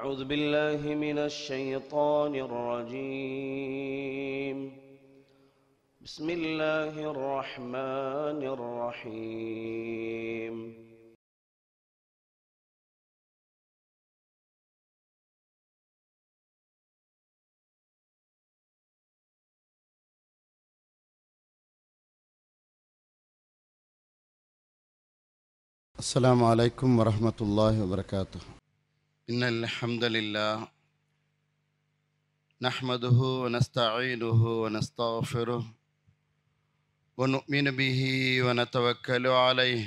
أعوذ بالله من الشيطان الرجيم. بسم الله الرحمن الرحيم. السلام عليكم ورحمة الله وبركاته. إن الحمد لله نحمده ونستعينه ونستغفره ونؤمن به ونتوكل عليه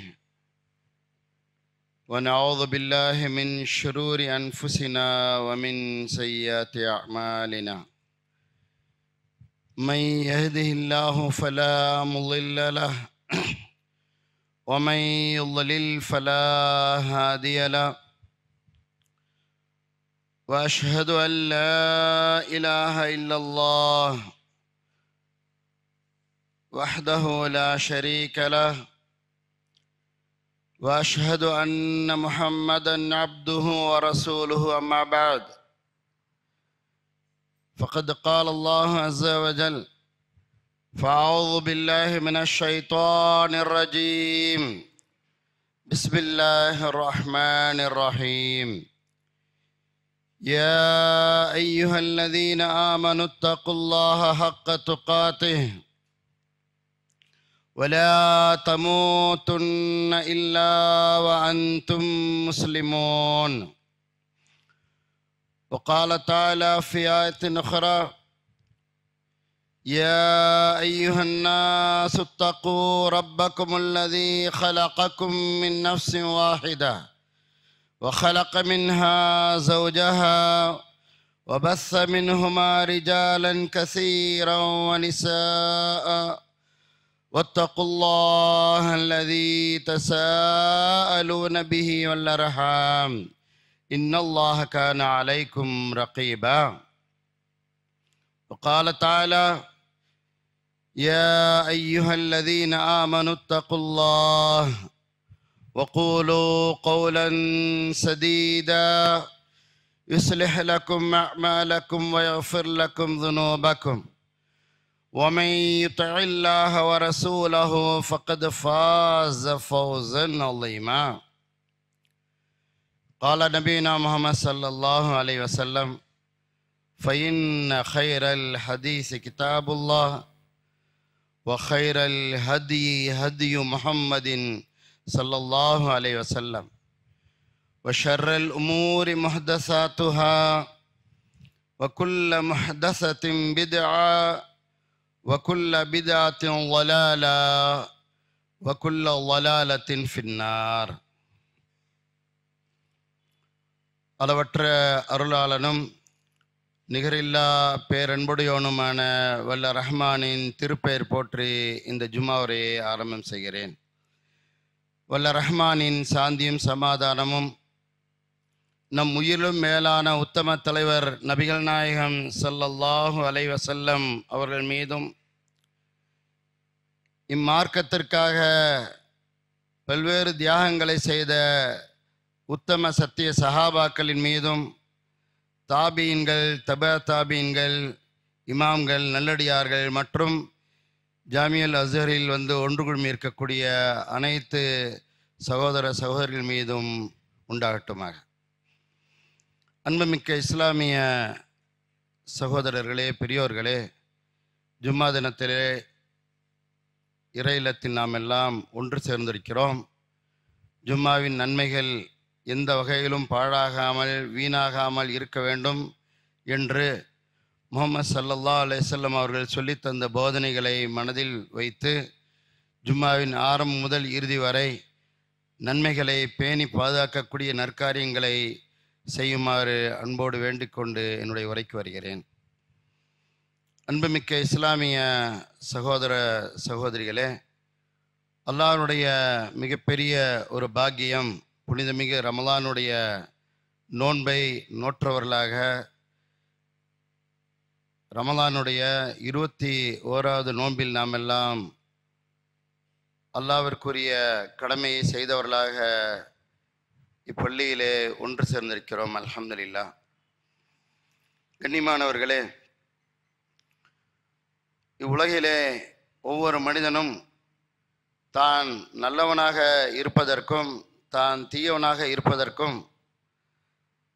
ونعوذ بالله من شرور أنفسنا ومن سيئات أعمالنا. من يهده الله فلا مضل له ومن يضلل فلا هادي له، وأشهد أن لا إله إلا الله وحده لا شريك له، وأشهد أن محمدا عبده ورسوله. أما بعد، فقد قال الله عز وجل: فأعوذ بالله من الشيطان الرجيم. بسم الله الرحمن الرحيم. يا أيها الذين آمنوا اتقوا الله حق تقاته ولا تموتن إلا وأنتم مسلمون. وقال تعالى في آية أخرى: يا أيها الناس اتقوا ربكم الذي خلقكم من نفس واحدة وخلق منها زوجها وبث منهما رجالا كثيرا ونساء واتقوا الله الذي تساءلون به والأرحام إن الله كان عليكم رقيبا. وقال تعالى: يا أيها الذين آمنوا اتقوا الله وقولوا قولا سديدا يصلح لكم أعمالكم ويغفر لكم ذنوبكم ومن يطع الله ورسوله فقد فاز فوزا عظيما. قال نبينا محمد صلى الله عليه وسلم: فإن خير الحديث كتاب الله وخير الهدي هدي محمد صلى الله عليه وسلم وشر الأمور محدثاتها وكل محدثة بدعة وكل بدعة ضلالة وكل ضلالة في النار. அளவற்ற அருளாளனும் நிகரில்லா பேரன்புடையோனுமான வல்ல ரஹ்மானின் திருப்பெயர் போற்றி இந்த ஜும்மாவுரையை ஆரம்பம் செய்கிறேன். வல்ல ரஹ்மானின் சாந்தியும் சமாதானமும் நம் உயிரிலும் மேலான உத்தம தலைவர் நபிகள் நாயகம் ஸல்லல்லாஹு அலைஹி வஸல்லம் அவர்கள் மீதும், இம்மார்க்கத்திற்காக பல்வேறு தியாகங்களை செய்த உத்தம சத்திய சஹாபாக்களின் மீதும், தாபீன்கள், தபா தாபீன்கள், இமாம்கள், நல்லடியார்கள் மற்றும் ஜாமியல் அஸ்ஹரில் ஒன்று குழுமி இருக்கக்கூடிய அனைத்து சகோதர சகோதரிகள் மீதும் உண்டாகட்டுமாக. அன்புமிக்க இஸ்லாமிய சகோதரர்களே, பெரியோர்களே, ஜும்மா தினத்திலே இறை இல்லத்தில் நாம் எல்லாம் ஒன்று சேர்ந்திருக்கிறோம். ஜும்மாவின் நன்மைகள் எந்த வகையிலும் பாழாகாமல் வீணாகாமல் இருக்க வேண்டும் என்று முஹம்மது ஸல்லல்லாஹு அலைஹி வஸல்லம் அவர்கள் சொல்லித்தந்த போதனைகளை மனதில் வைத்து ஜும்மாவின் ஆரம்பம் முதல் இறுதி வரை நன்மைகளை பேணி பாதுகாக்கக்கூடிய நற்காரியங்களை செய்யுமாறு அன்போடு வேண்டிக்கொண்டு என்னுடைய உரைக்கு வருகிறேன். அன்புமிக்க இஸ்லாமிய சகோதர சகோதரிகளே, அல்லாஹ்வுடைய மிகப்பெரிய ஒரு பாக்கியம், புனிதமிகு ரமலானுடைய நோன்பை நோற்றவர்களாக ரமலானுடைய 21வது நோன்பில் நாம் எல்லாம் அல்லாஹ்விற்குரிய கடமையை செய்தவர்களாக இப்பள்ளியிலே ஒன்று சேர்ந்திருக்கிறோம். அல்ஹம்துலில்லாஹ். கண்ணியமானவர்களே, இவ்வுலகிலே ஒவ்வொரு மனிதனும் தான் நல்லவனாக இருப்பதற்கும் தான் தீயவனாக இருப்பதற்கும்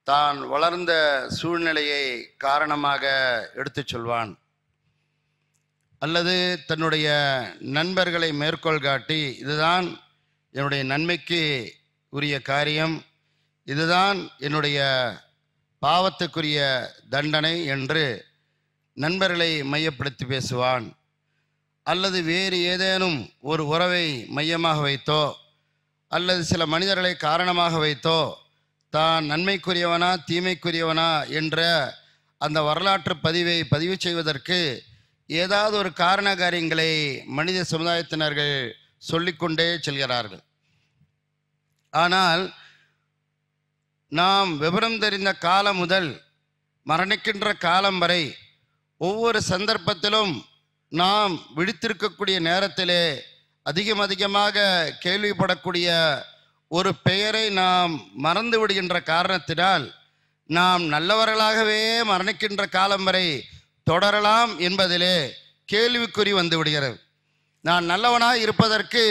தான் வளர்ந்த சூழ்நிலையை காரணமாக எடுத்துச் சொல்வான், அல்லது தன்னுடைய நண்பர்களை மேற்கோள் காட்டி இதுதான் என்னுடைய நன்மைக்கு உரிய காரியம், இதுதான் என்னுடைய பாவத்துக்குரிய தண்டனை என்று நண்பர்களை மையப்படுத்தி பேசுவான். அல்லது வேறு ஏதேனும் ஒரு உறவை மையமாக வைத்தோ அல்லது சில மனிதர்களை காரணமாக வைத்தோ தான் நன்மைக்குரியவனா தீமைக்குரியவனா என்ற அந்த வரலாற்று பதிவு செய்வதற்கு ஏதாவது ஒரு காரண காரியங்களை மனித சமுதாயத்தினர்கள் சொல்லிக்கொண்டே செல்கிறார்கள். ஆனால் நாம் விவரம் தெரிந்த காலம் முதல் மரணிக்கின்ற காலம் வரை ஒவ்வொரு சந்தர்ப்பத்திலும் நாம் விழித்திருக்கக்கூடிய நேரத்திலே அதிகமாக கேள்விப்படக்கூடிய ஒரு பெயரை நாம் மறந்து விடுகின்ற காரணத்தினால் நாம் நல்லவர்களாகவே மரணிக்கின்ற காலம் வரை தொடரலாம் என்பதிலே கேள்விக்குறி வந்து விடுகிறது. நான் நல்லவனாக இருப்பதற்கு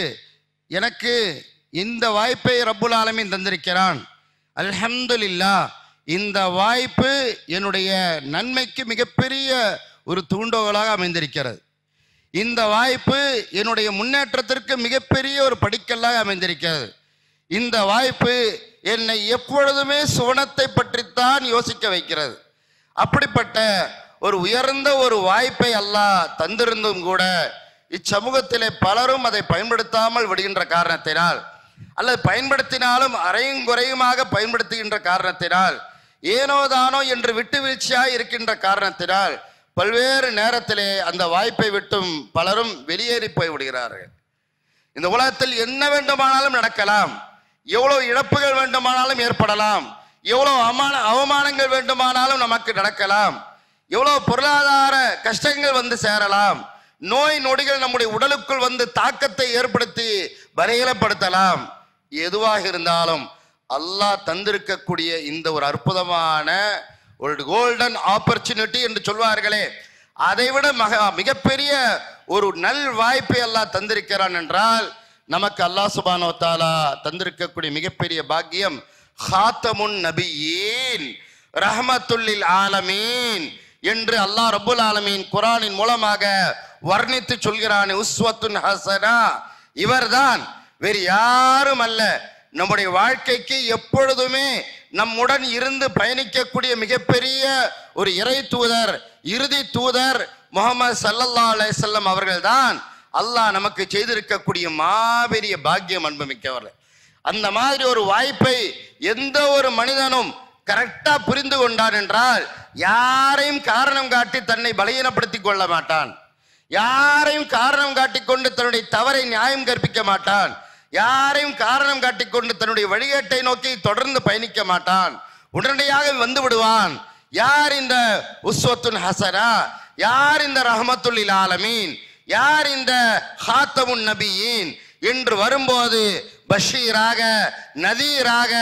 எனக்கு இந்த வாய்ப்பை ரப்புல் ஆலமீன் தந்திருக்கிறான், அல்ஹம்துலில்லாஹ். இந்த வாய்ப்பு என்னுடைய நன்மைக்கு மிகப்பெரிய ஒரு தூண்டுகோலாக அமைந்திருக்கிறது. இந்த வாய்ப்பு என்னுடைய முன்னேற்றத்திற்கு மிகப்பெரிய ஒரு படிக்கல்லாக அமைந்திருக்கிறது. இந்த வாய்ப்பு என்னை எப்பொழுதுமே சுவனத்தை பற்றித்தான் யோசிக்க வைக்கிறது. அப்படிப்பட்ட ஒரு உயர்ந்த ஒரு வாய்ப்பை அல்லாஹ் தந்திருந்தும் கூட இச்சமூகத்திலே பலரும் அதை பயன்படுத்தாமல் விடுகின்ற காரணத்தினால், அல்லது பயன்படுத்தினாலும் அரையும் குறையுமாக பயன்படுத்துகின்ற காரணத்தினால், ஏனோதானோ என்று விட்டு வீழ்ச்சியாய் இருக்கின்ற காரணத்தினால் பல்வேறு நேரத்திலே அந்த வாய்ப்பை விட்டும் பலரும் வெளியேறி போய் விடுகிறார்கள். இந்த உலகத்தில் என்ன வேண்டுமானாலும் நடக்கலாம், எவ்வளவு இழப்புகள் வேண்டுமானாலும் ஏற்படலாம், எவ்வளவு அவமானங்கள் வேண்டுமானாலும் நமக்கு நடக்கலாம், எவ்வளவு பொருளாதார கஷ்டங்கள் வந்து சேரலாம், நோய் நொடிகள் நம்முடைய உடலுக்குள் வந்து தாக்கத்தை ஏற்படுத்தி பலகீனப்படுத்தலாம். எதுவாக இருந்தாலும் அல்லாஹ் தந்திருக்கக்கூடிய இந்த ஒரு அற்புதமான ஒரு கோல்டன் ஆப்பர்ச்சுனிட்டி என்று சொல்வார்களே, அதைவிட மிகப்பெரிய ஒரு நல் வாய்ப்பை அல்லாஹ் தந்திருக்கிறான் என்றால் நமக்கு அல்லாஹ் சுப்ஹானஹு வ தஆலா தந்திருக்கக்கூடிய மிகப்பெரிய பாக்கியம் ஹாத்தமுன் நபியீன் ரஹ்மத்துல்லில் ஆலமீன் என்று அல்லாஹ் ரப்புல் ஆலமீன் குர்ஆனின் மூலமாக வர்ணித்து சொல்கிறான். உஸ்வத்துன் ஹஸனா, இவர்தான், வேறு யாரும் அல்ல. நம்முடைய வாழ்க்கைக்கு எப்பொழுதுமே நம்முடன் இருந்து பயணிக்கக்கூடிய மிகப்பெரிய ஒரு இறை தூதர், இறுதி தூதர் முஹம்மது ஸல்லல்லாஹு அலைஹி வஸல்லம் அவர்கள்தான் அல்லாஹ் நமக்கு செய்திருக்கக்கூடிய மாபெரிய பாக்கியம். அன்புமிக்கவர்கள், அந்த மாதிரி ஒரு வாய்ப்பை எந்த ஒரு மனிதனும் கரெக்டா புரிந்து கொண்டான் என்றால் யாரையும் காரணம் காட்டி தன்னை பலகீனப்படுத்திக் கொள்ள மாட்டான், யாரையும் காரணம் காட்டிக்கொண்டு தன்னுடைய தவறை நியாயம் கற்பிக்க மாட்டான், யாரையும் காரணம் காட்டிக்கொண்டு தன்னுடைய வழிகேட்டை நோக்கி தொடர்ந்து பயணிக்க மாட்டான், உடனடியாக வந்து விடுவான். யார் இந்த உஸ்வத்துன் ஹஸனா, யார் இந்த ரஹ்மத்துல்லில் ஆலமீன், யார் இந்த ஹாத்தமுன் நபியீன் என்று வரும்போது பஷீராக நதீராக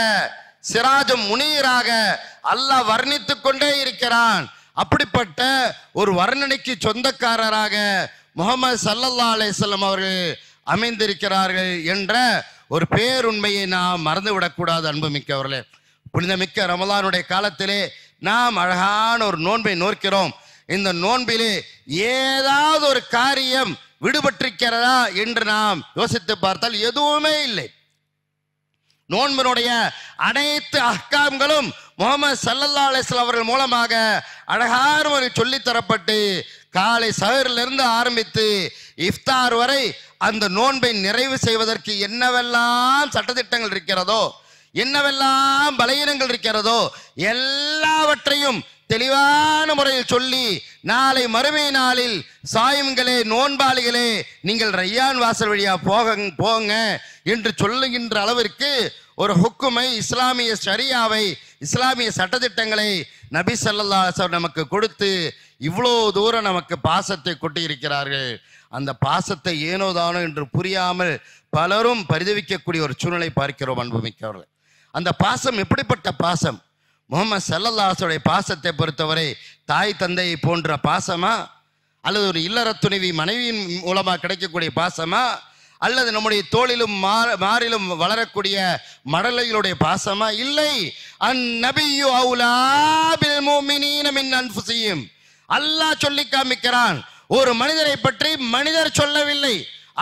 சிராஜும் முனீராக அல்லாஹ் வர்ணித்துக் கொண்டே இருக்கிறான். அப்படிப்பட்ட ஒரு வர்ணனைக்கு சொந்தக்காரராக முஹம்மது ஸல்லல்லாஹு அலைஹி வஸல்லம் அவர்கள் அமைந்திருக்கிறார்கள் என்ற ஒரு பேருண்மையை நாம் மறந்துவிடக்கூடாது. அன்புமிக்கவர்களே, புனிதமிக்க ரமலானுடைய காலத்திலே நாம் அழகான ஒரு நோன்பை நோக்கிறோம். இந்த நோன்பிலே ஏதாவது ஒரு காரியம் விடுபட்டிருக்கிறதா என்று நாம் யோசித்து பார்த்தால் எதுவுமே இல்லை. நோன்பினுடைய அனைத்து அஹ்காம்களும் முஹம்மது ஸல்லல்லாஹு அலைஹி வஸல்லம் அவர்கள் மூலமாக அழகான ஒரு சொல்லித்தரப்பட்டு காலை சஹரிலிருந்து ஆரம்பித்து இஃப்தார் வரை அந்த நோன்பை நிறைவு செய்வதற்கு என்னவெல்லாம் சட்டதிட்டங்கள் இருக்கிறதோ, என்னவெல்லாம் பலகீனங்கள் இருக்கிறதோ எல்லாவற்றையும் தெளிவான முறையில் சொல்லி நாளை மறுமை நாளில் சாயுங்களே நோன்பாளிகளே நீங்கள் ரையான் வாசல் வழியா போங்க என்று சொல்லுகின்ற அளவிற்கு ஒரு ஹுக்குமை, இஸ்லாமிய ஷரியாவை, இஸ்லாமிய சட்டதிட்டங்களை நபி ஸல்லல்லாஹு அலைஹி வஸல்லம் நமக்கு கொடுத்து இவ்வளோ தூரம் நமக்கு பாசத்தை கொட்டியிருக்கிறார்கள். அந்த பாசத்தை ஏனோதானோ என்று புரியாமல் பலரும் பரிதவிக்கக்கூடிய ஒரு சூழ்நிலை பார்க்கிறோம். அன்புமிக்கவர்கள், அந்த பாசம் எப்படிப்பட்ட பாசம்? முஹம்மது ஸல்லல்லாஹு அலைஹி வஸல்லம் பாசத்தை பொறுத்தவரை தாய் தந்தையை போன்ற பாசமா, அல்லது ஒரு இல்லற துணைவி மனைவியின் மூலமா கிடைக்கக்கூடிய பாசமா, அல்லது நம்முடைய தோளிலும் மாறிலும் வளரக்கூடிய மடலைகளுடைய பாசமா? இல்லை. அந்நபியு அவுலா பில் முஃமினீன மின் அன்ஃபுஸிஹிம். அல்லாஹ் சொல்லி காண்பிக்கிறான். ஒரு மனிதரை பற்றி மனிதர் சொல்லவில்லை,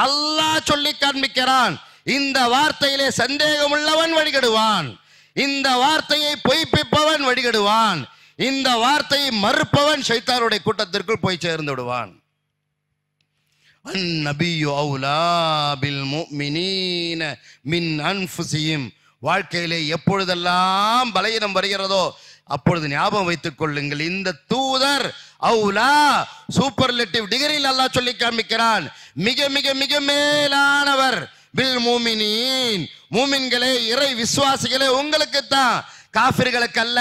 அல்லாஹ் சொல்லி காண்பிக்கிறான். இந்த வார்த்தையிலே சந்தேகம் உள்ளவன் வழிகடுவான், இந்த வார்த்தையை பொய்ப்பிப்பவன் வழிகடுவான், இந்த வார்த்தையை மறுப்பவன் ஷைத்தானுடைய கூட்டத்திற்குள் போய் சேர்ந்து விடுவான். அந்நபியு அவுலா பில் முஃமினீன மின் அன்ஃபுஸிஹிம். வாழ்க்கையிலே எப்பொழுதெல்லாம் பலகீனம் வருகிறதோ அப்பொழுது ஞாபகம் வைத்துக் கொள்ளுங்கள், இந்த தூதர் அவுலா சூப்பர்லேட்டிவ் டிகிரியில் அல்லாஹ் சொல்லி காண்பிக்கிறான். மிக மிக மிக மேலானவர். பில் முஃமினீன், மூமின்களே, இறை விசுவாசிகளே, உங்களுக்குத்தான், காஃபிர்களுக்கு அல்ல,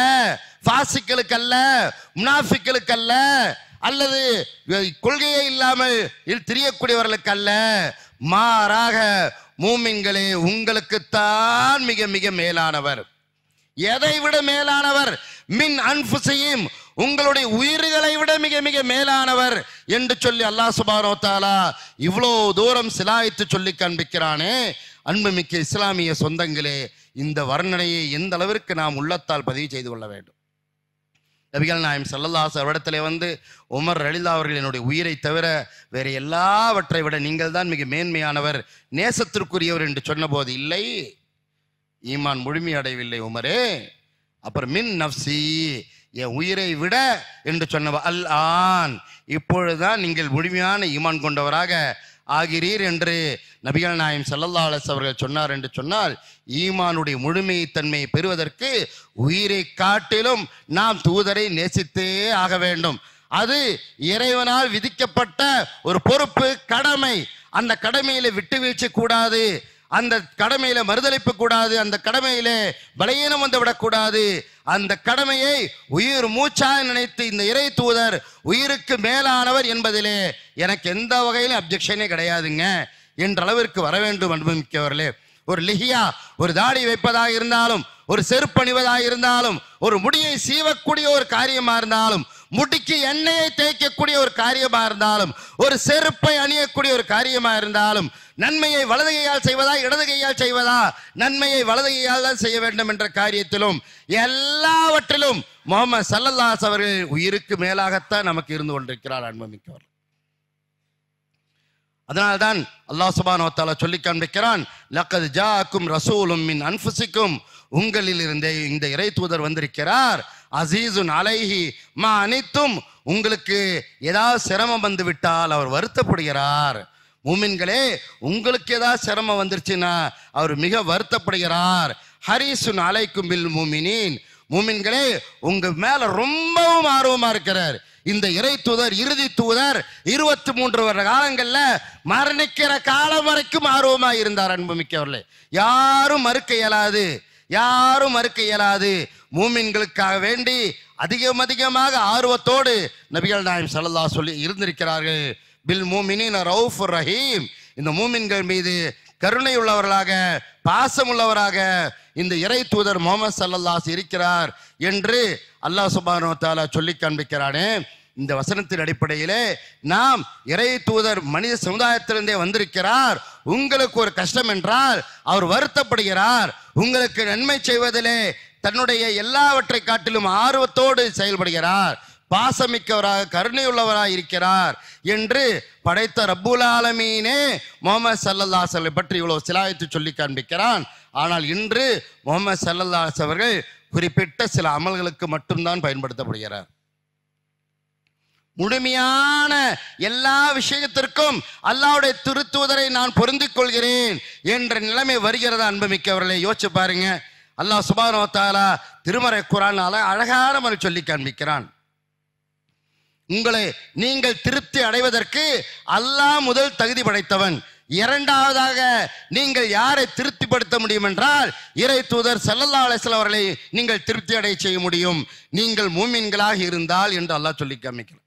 ஃபாசிக்களுக்கு அல்ல, முனாஃபிக்களுக்கு அல்ல, அல்லது கொள்கையே இல்லாமல் திரியக்கூடியவர்களுக்கு அல்ல. மாறாக மூமின்களே, உங்களுக்குத்தான் மிக மிக மேலானவர். எதை விட மேலானவர்? மின் அன்ஃபுஸிஹிம், உங்களுடைய உயிர்களை விட மிக மிக மேலானவர் என்று சொல்லி அல்லாஹ் சுப்ஹானஹு வ தஆலா இவ்வளோ தூரம் சிலாயித்து சொல்லி காண்பிக்கிறானே. அன்புமிக்க இஸ்லாமிய சொந்தங்களே, இந்த வர்ணனையை எந்த அளவிற்கு நாம் உள்ளத்தால் பதிவு செய்து கொள்ள வேண்டும். நபிகள் நாயகம் ஸல்லல்லாஹு அலைஹி வஸல்லம் வந்து உமர் ரலியல்லாஹு அவர்கள் என்னுடைய உயிரை தவிர வேற எல்லாவற்றை விட நீங்கள் தான் மிக மேன்மையானவர், நேசத்திற்குரியவர் என்று சொன்னபோது, இல்லை, ஈமான் முழுமையடையவில்லை உமரே. அப்புறம் மின் நஃப்சி, என் உயிரை விட என்று சொன்ன அல் ஆன், இப்பொழுதுதான் நீங்கள் முழுமையான ஈமான் கொண்டவராக ஆகிறீர் என்று நபிகள் நாயகம் ஸல்லல்லாஹு அலைஹி வஸல்லம் அவர்கள் சொன்னார் என்று சொன்னால், ஈமானுடைய முழுமை தன்மையை பெறுவதற்கு உயிரை காட்டிலும் நாம் தூதரை நேசித்தே ஆக வேண்டும். அது இறைவனால் விதிக்கப்பட்ட ஒரு பொறுப்பு, கடமை. அந்த கடமையில விட்டு வீழ்ச்சி கூடாது, அந்த கடமையில மறுதளிப்பு கூடாது, அந்த கடமையில பலகீனம் வந்து விடக்கூடாது. அந்த கடமையை உயிர் மூச்சாக நினைத்து இந்த இறை தூதர் உயிருக்கு மேலானவர் என்பதிலே எனக்கு எந்த வகையிலும் அப்ஜெக்ஷனே கிடையாதுங்க என்ற அளவிற்கு வர வேண்டும். அனுபவிக்கவர்களே, ஒரு லிஹியா, ஒரு தாடி வைப்பதாக இருந்தாலும், ஒரு செருப்பணிவதாக இருந்தாலும், ஒரு முடியை சீவக்கூடிய ஒரு காரியமா இருந்தாலும், முடிக்கு எண்ணெயை தேய்க்கக்கூடிய ஒரு காரியமா இருந்தாலும், ஒரு செருப்பை அணியக்கூடிய ஒரு காரியமா இருந்தாலும், நன்மையை வலது கையால் செய்வதா இடது கையால் செய்வதா, நன்மையை வலது கையால் தான் செய்ய வேண்டும் என்ற காரியத்திலும் எல்லாவற்றிலும் முஹம்மது ஸல்லல்லாஹு அலைஹி அவர்கள் உயிருக்கு மேலாகத்தான் நமக்கு இருந்து கொண்டிருக்கிறார். அன்புமிக்கவர், அதனால்தான் அல்லாஹ் சுப்ஹானஹு வ தஆலா சொல்லி காண்பிக்கிறான், லக்கத் ஜாஅக்கும் ரசூலும் மின் அன்ஃபுஸிக்கும், உங்களில் இருந்தே இந்த இறை தூதர் வந்திருக்கிறார். அசீசுன் அலைஹி மா அனித்தும், உங்களுக்கு ஏதாவது சிரமம் வந்து விட்டால் அவர் வருத்தப்படுகிறார். மூமின்களே, உங்களுக்கு ஏதாவது சிரமம் வந்துருச்சுன்னா அவர் மிக வருத்தப்படுகிறார். ஹரீசுன் அலைக்கும் பில் முஃமினீன், மூமின்களே, உங்க மேல ரொம்பவும் ஆர்வமா இருக்கிறார். இந்த இறை தூதர், இறுதி தூதர் 23 வருட காலங்கள்ல மரணிக்கிற காலம் வரைக்கும் ஆர்வமா இருந்தார். அன்புமிக்கவர்களே, யாரும் மறுக்க இயலாது, யாரும் மறுக்க இயலாது. மூமின்களுக்காக வேண்டி அதிகமாக ஆர்வத்தோடு நபிகள் நாயகம் ஸல்லல்லாஹு அலைஹி சொல்லி இருந்திருக்கிறார்கள். பில் முஃமினீன ரவுஃபுர் ரஹீம், இந்த மூமின்கள் மீது கருணை உள்ளவர்களாக, பாசம் உள்ளவராக இந்த இறை தூதர் முஹம்மது ஸல்லல்லாஹு அலைஹி இருக்கிறார் என்று அல்லாஹ் சுப்ஹானஹு வ தஆலா சொல்லி காண்பிக்கிறானே. இந்த வசனத்தின் அடிப்படையிலே நாம் இறை தூதர் மனித சமுதாயத்திலிருந்தே வந்திருக்கிறார், உங்களுக்கு ஒரு கஷ்டம் என்றால் அவர் வருத்தப்படுகிறார், உங்களுக்கு நன்மை செய்வதிலே தன்னுடைய எல்லாவற்றை காட்டிலும் ஆர்வத்தோடு செயல்படுகிறார், பாசமிக்கவராக கருணையுள்ளவராக இருக்கிறார் என்று படைத்த ரப்புல் ஆலமீனே முஹம்மது ஸல்லல்லாஹு அலைஹி வஸல்லம் பற்றி இவ்வளவு சிலாயித்து சொல்லி காண்பிக்கிறான். ஆனால் இன்று முஹம்மது ஸல்லல்லாஹு அலைஹி வஸல்லம் அவர்கள் குறிப்பிட்ட சில அமல்களுக்கு மட்டும்தான் பயன்படுத்தப்படுகிறார். முழுமையான எல்லா விஷயத்திற்கும் அல்லாஹ்வுடைய திருத்தூதரை நான் பொருந்திக் கொள்கிறேன் என்ற நிலைமை வருகிறதா? அன்புமிக்கவர்களை யோசிச்சு பாருங்க. அல்லாஹ் சுப்ஹானஹு வ தஆலா திருமறை குர்ஆனால அழகான முறை சொல்லி காண்பிக்கிறான். உங்களை நீங்கள் திருப்தி அடைவதற்கு அல்லாஹ் முதல் தகுதி படைத்தவன். இரண்டாவதாக நீங்கள் யாரை திருப்திப்படுத்த முடியும் என்றால் இறை தூதர் ஸல்லல்லாஹு அலைஹி வஸல்லம் அவர்களை நீங்கள் திருப்தி அடைய செய்ய முடியும், நீங்கள் மூமின்களாக இருந்தால் என்று அல்லாஹ் சொல்லி காமிக்கிறான்.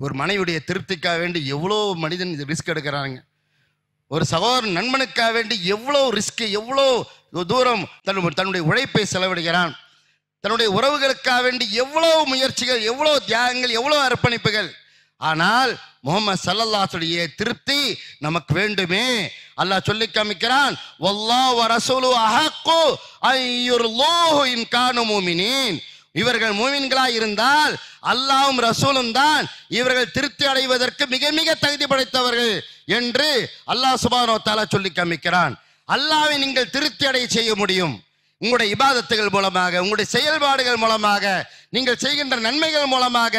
ஒரு மனைவியுடைய திருப்திக்காக வேண்டி எவ்வளோ மனிதன் ரிஸ்க் எடுக்கிறாங்க. ஒரு சகோதரன் நண்பனுக்காக வேண்டி எவ்வளோ ரிஸ்க், எவ்வளோ தூரம் தன்னுடைய உழைப்பை செலவிடுகிறான். தன்னுடைய உறவுகளுக்காக வேண்டி எவ்வளவு முயற்சிகள், எவ்வளவு தியாகங்கள், எவ்வளவு அர்ப்பணிப்புகள். ஆனால் முஹம்மது ஸல்லல்லாஹுடைய திருப்தி நமக்கு வேண்டுமே. அல்லாஹ் சொல்லி காமிக்கிறான், வல்லாஹு வ ரசூலுஹு அஹக்கு அய்யுர்லூஹு இன் கானு முஃமினீன். இவர்கள் மூமின்களாய் இருந்தால் அல்லாஹ்வும் ரசூலும் தான் இவர்கள் திருப்தி அடைவதற்கு மிக மிக தகுதி படைத்தவர்கள் என்று அல்லாஹ் சுப்ஹானஹு வ தஆலா சொல்லி காமிக்கிறான். அல்லாஹ்வை நீங்கள் திருப்தி அடைய செய்ய முடியும் உங்களுடைய இபாதத்துகள் மூலமாக, உங்களுடைய செயல்பாடுகள் மூலமாக, நீங்கள் செய்கின்ற நன்மைகள் மூலமாக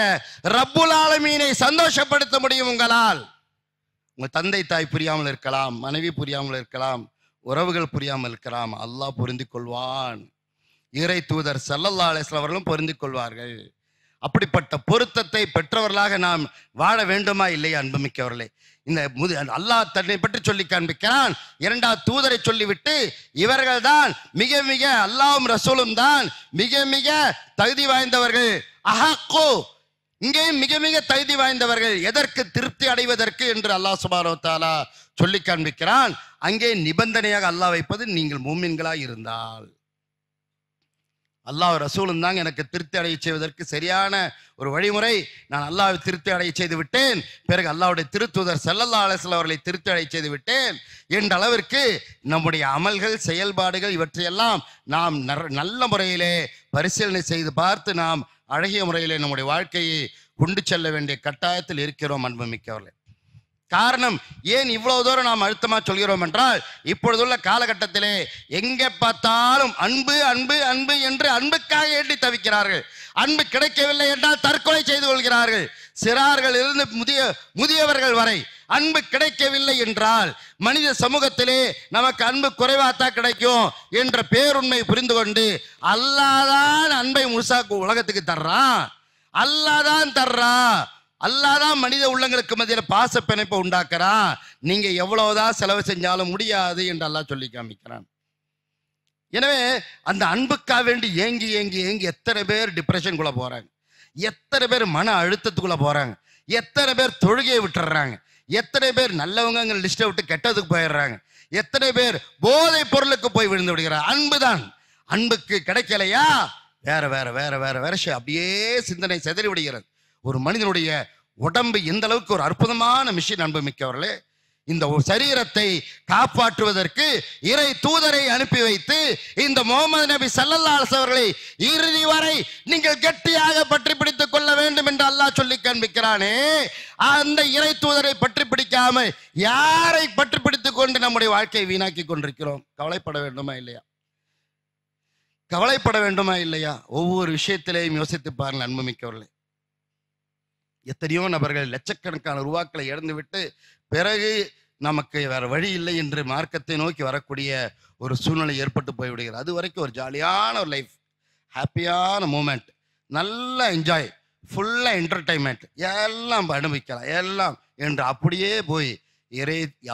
ரப்புல் ஆலமீனை சந்தோஷப்படுத்த முடியும் உங்களால். உங்க தந்தை தாய் புரியாமல் இருக்கலாம், மனைவி புரியாமல் இருக்கலாம், உறவுகள் புரியாமல் இருக்கலாம், அல்லாஹ் புரிந்து கொள்வான். இறை தூதர் ஸல்லல்லாஹு அலைஹி வஸல்லம் அவர்களும் புரிந்து கொள்வார்கள். அப்படிப்பட்ட பொருத்தத்தை பெற்றவர்களாக நாம் வாழ வேண்டுமா இல்லையா அன்புமிக்கவர்களே? இந்த அல்லாஹ் தன்னை பற்றி சொல்லி காண்பிக்கிறான். இரண்டாவது தூதரை சொல்லிவிட்டு இவர்கள் தான் மிக மிக அல்லாஹ்வும் ரசூலும் தான் மிக மிக தகுதி வாய்ந்தவர்கள். அஹக்கு, இங்கேயும் மிக மிக தகுதி வாய்ந்தவர்கள். எதற்கு? திருப்தி அடைவதற்கு என்று அல்லாஹ் சுப்ஹானஹு வ தஆலா சொல்லி காண்பிக்கிறான். அங்கே நிபந்தனையாக அல்லாஹ் வைப்பது, நீங்கள் மூமின்களாய் இருந்தால். அல்லாஹ் ரசூலும் தான் எனக்கு திருப்தி அடைய செய்வதற்கு சரியான ஒரு வழிமுறை. நான் அல்லாஹ்வை திருப்தி அடைய செய்து விட்டேன், பிறகு அல்லாஹ்வுடைய திருத்தூதர் ஸல்லல்லாஹு அலைஹி வஸல்லம் அவர்களை திருப்தி அடைய செய்து விட்டேன் என்ற அளவிற்கு நம்முடைய அமல்கள், செயல்பாடுகள் இவற்றையெல்லாம் நாம் நல்ல முறையிலே பரிசீலனை செய்து பார்த்து நாம் அழகிய முறையிலே நம்முடைய வாழ்க்கையை கொண்டு செல்ல வேண்டிய கட்டாயத்தில் இருக்கிறோம் அன்புமிக்கவர்களே. காரணம், ஏன் இவ்வளவு தூரம் நாம் அழுத்தமா சொல்கிறோம் என்றால், இப்பொழுதுள்ள காலகட்டத்திலே எங்கே பார்த்தாலும் அன்பு அன்பு அன்பு என்று அன்புக்காக ஏற்றி தவிக்கிறார்கள். அன்பு கிடைக்கவில்லை என்றால் தற்கொலை செய்து கொள்கிறார்கள். சிறார்கள் இருந்து முதியவர்கள் வரை அன்பு கிடைக்கவில்லை என்றால் மனித சமூகத்திலே நமக்கு அன்பு குறைவாத்தான் கிடைக்கும் என்ற பேருண்மை புரிந்து கொண்டு அல்லாஹ்தான் அன்பை முழுசா உலகத்துக்கு தர்றான். அல்லாஹ்தான் தர்றான். அல்லாஹ்தான் மனித உள்ளங்களுக்கு மத்தியில் பாச பிணைப்பை உண்டாக்குறான். நீங்க எவ்வளவுதான் செலவு செஞ்சாலும் முடியாது என்று அல்லாஹ் சொல்லி காமிக்கிறான். எனவே அந்த அன்புக்காக வேண்டி ஏங்கி ஏங்கி ஏங்கி எத்தனை பேர் டிப்ரெஷனுக்குள்ள போறாங்க, எத்தனை பேர் மன அழுத்தத்துக்குள்ள போறாங்க, எத்தனை பேர் தொழுகையை விட்டுறாங்க, எத்தனை பேர் நல்லவங்க லிஸ்ட்டை விட்டு கெட்டதுக்கு போயிடுறாங்க, எத்தனை பேர் போதை பொருளுக்கு போய் விழுந்து விடுகிறார். அன்புதான். அன்புக்கு கிடைக்கலையா வேற வேற வேற வேற வேற அப்படியே சிந்தனை சிதறி விடுகிறது. ஒரு மனிதனுடைய உடம்பு எந்த அளவுக்கு ஒரு அற்புதமான மிஷின் அன்புமிக்கவர்களே. இந்த சரீரத்தை காப்பாற்றுவதற்கு இறை தூதரை அனுப்பி வைத்து இந்த முஹம்மது நபி ஸல்லல்லாஹு அலைஹி வஸல்லம் அவர்களை இறுதி வரை நீங்கள் கெட்டியாக பற்றி பிடித்துக் கொள்ள வேண்டும் என்று அல்லாஹ் சொல்லி காண்பிக்கிறானே, அந்த இறை தூதரை பற்றி பிடிக்காம யாரை பற்றி பிடித்துக் கொண்டு நம்முடைய வாழ்க்கையை வீணாக்கி கொண்டிருக்கிறோம்? கவலைப்பட வேண்டுமா இல்லையா? கவலைப்பட வேண்டுமா இல்லையா? ஒவ்வொரு விஷயத்திலேயும் யோசித்து பாருங்கள் அன்புமிக்கவர்களே. எத்தனையோ நபர்கள் லட்சக்கணக்கான ரூபாக்களை இழந்துவிட்டு பிறகு நமக்கு வேற வழி இல்லை என்று மார்க்கத்தை நோக்கி வரக்கூடிய ஒரு சூழ்நிலை ஏற்பட்டு போய்விடுகிறது. அது வரைக்கும் ஒரு ஜாலியான ஒரு லைஃப், ஹாப்பியான மூமெண்ட், நல்ல என்ஜாய், ஃபுல்லா என்டர்டைன்மெண்ட், எல்லாம் அனுபவிக்கலாம் எல்லாம் என்று அப்படியே போய்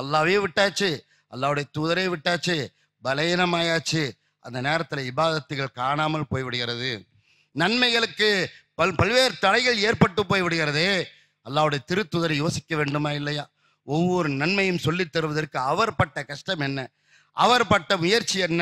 அல்லாவே விட்டாச்சு, அல்லாவுடைய தூதரே விட்டாச்சு, பலகீனமாயாச்சு. அந்த நேரத்தில் இபாதத்துகள் காணாமல் போய்விடுகிறது. நன்மைகளுக்கு பல்வேறு தடைகள் ஏற்பட்டு போய்விடுகிறது. அல்லாஹ்வுடைய திருத்தூதரை யோசிக்க வேண்டுமா இல்லையா? ஒவ்வொரு நன்மையும் சொல்லித் தருவதற்கு அவர் பட்ட கஷ்டம் என்ன, அவர் பட்ட முயற்சி என்ன,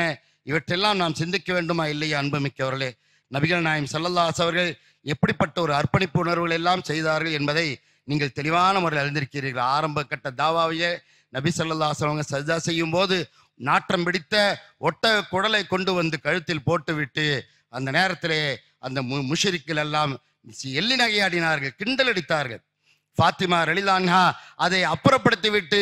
இவற்றெல்லாம் நாம் சிந்திக்க வேண்டுமா இல்லையா அன்புமிக்கவர்களே? நபிகள் நாயகம் ஸல்லல்லாஹு அலைஹி அவர்கள் எப்படிப்பட்ட ஒரு அர்ப்பணிப்பு உணர்வுகள் எல்லாம் செய்தார்கள் என்பதை நீங்கள் தெளிவான முறையில் அறிந்திருக்கிறீர்கள். ஆரம்ப கட்ட தாவாவையே நபி ஸல்லல்லாஹு அலைஹி வஸல்லம் சஜ்தா செய்யும் போது நாற்றம் பிடித்த ஒட்டக குடலை கொண்டு வந்து கழுத்தில் போட்டுவிட்டு அந்த நேரத்திலே அந்த முஷ்ரிக்குகள் எல்லாம் எள்ளி நகையாடினார்கள், கிண்டல் அடித்தார்கள். ஃபாத்திமா ரலியல்லாஹு அன்ஹா அதை அப்புறப்படுத்தி விட்டு